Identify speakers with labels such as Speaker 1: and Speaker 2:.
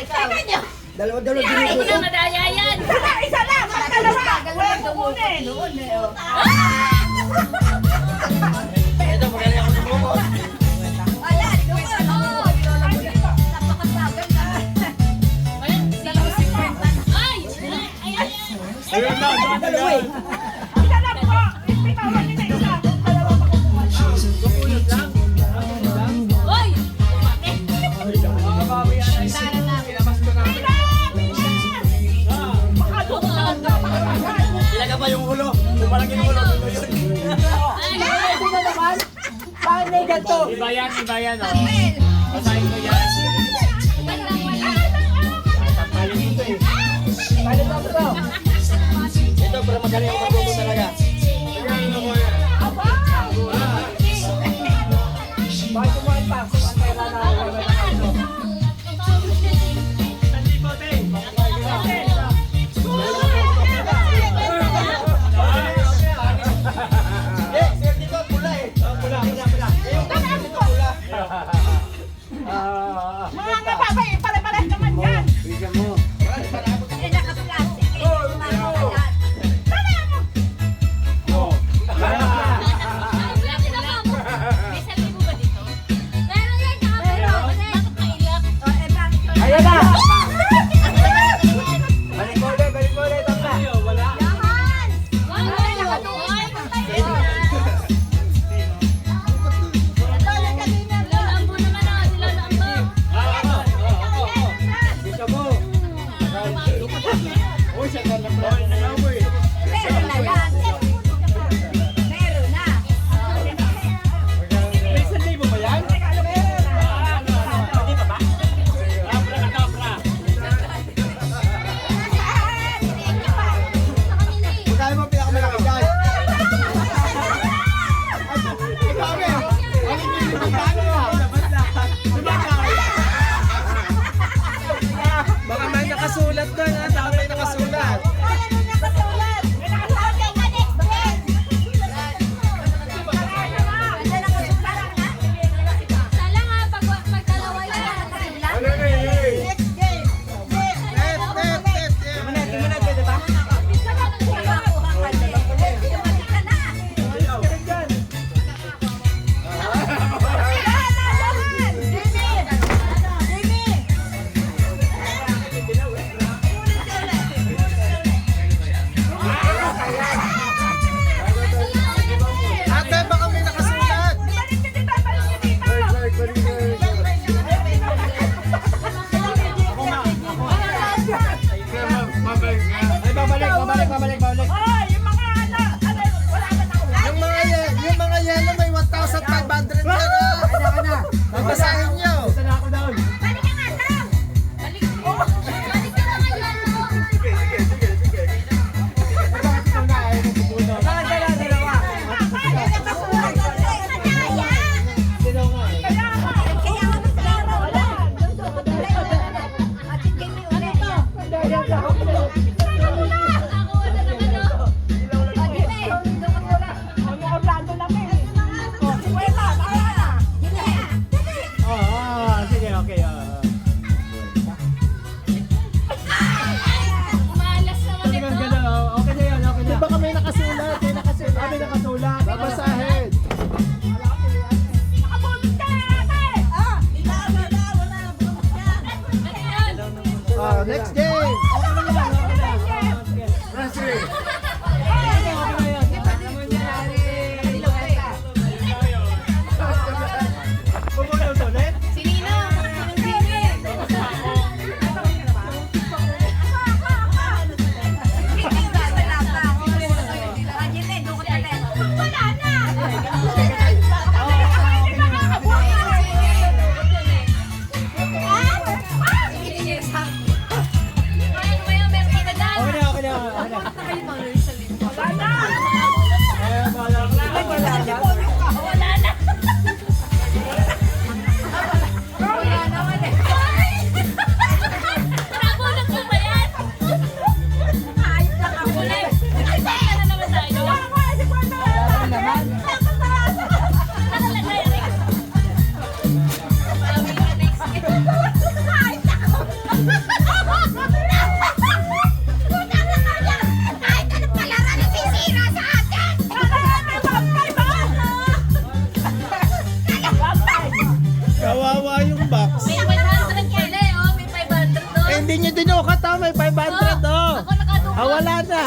Speaker 1: ikaw.
Speaker 2: Dalawa-dalawa
Speaker 3: Ay,
Speaker 2: din
Speaker 3: hindi na madaya yan.
Speaker 1: Isa lang, dalawa. Wala kukunin.
Speaker 2: Ito, magaling ako ng buko.
Speaker 1: Ayan, doon. Napakasagal na.
Speaker 3: Ay! Ay!
Speaker 4: Ayun na,
Speaker 2: Dalawa eh.
Speaker 1: Isa lang po. Bitawan niyo na isa. Dalawa pa kukuha.
Speaker 4: Kapulot lang.
Speaker 3: Hoy!
Speaker 4: Makabawi yan ay pinabas ko na.
Speaker 2: Ilaga pa yung ulo. Kumalaki yung ulo.
Speaker 3: Ay!
Speaker 2: Paano ganito?
Speaker 4: Iba yan, oh. Basahin ko yan. Tatalin mo ito eh.
Speaker 2: Paano ba bro? Ito, pero magaling ako ng buko talaga.
Speaker 4: Tingnan mo ko yan.
Speaker 2: Bakit kumain pa? Kumain tayo na
Speaker 4: Hindi po, te.
Speaker 2: Eh, sir, dito pula eh.
Speaker 4: Pula.
Speaker 1: Mga napapay, pare-pares naman yan.
Speaker 4: Bigyan mo.
Speaker 1: Eh, nakaplastic. Mamakalat. Tara mo.
Speaker 4: Oh.
Speaker 3: Laki na ba mo? May sarili mo ba dito? Meron yan, meron. Bakit mailap?
Speaker 2: Ayan na! Balik mo ulit, Tangka.
Speaker 4: Wala.
Speaker 3: Wala, nakatuloy. Nilalambo naman ah, nilalambo.
Speaker 4: Bisa mo. Uy, siya na lang. Uy, nalaw eh.
Speaker 1: Meron na yan. Meron na.
Speaker 4: May 1,000 ba yan? Abra.
Speaker 2: Magkano mo pinakamalaki dyan? Grabe! Magkano mo?
Speaker 4: Baka may nakasulat doon ha. Baka may nakasulat.
Speaker 3: Sala nga, pag dalawa yan.
Speaker 4: Ano na eh?
Speaker 2: Ate, baka may nakasulat!
Speaker 4: Ay, babalik.
Speaker 2: Yung mga yellow may 1,500 na. Babasahin nyo.
Speaker 4: Isa na ako doon.
Speaker 3: Balik ka nga ngayon.
Speaker 4: Sino nga eh?
Speaker 3: Ako na naman oh.
Speaker 4: Sige, okay.
Speaker 3: Umalas naman
Speaker 4: Sige,
Speaker 3: ito.
Speaker 4: gano'n. Okay na yan, okay na.
Speaker 2: Baka may nakasulat.
Speaker 4: May nakasulat.
Speaker 2: Babasahin. Next game.
Speaker 4: Bumulong to, net?
Speaker 3: Ay, Kahit anong palaran na sisira sa atin!
Speaker 5: Kawawa yung box.
Speaker 3: May 100 pala eh, oh. May 500 doon.
Speaker 5: Eh, hindi nyo dinukat, oh. May 500, oh.
Speaker 3: Ako nakaduka.
Speaker 5: Ah, wala na.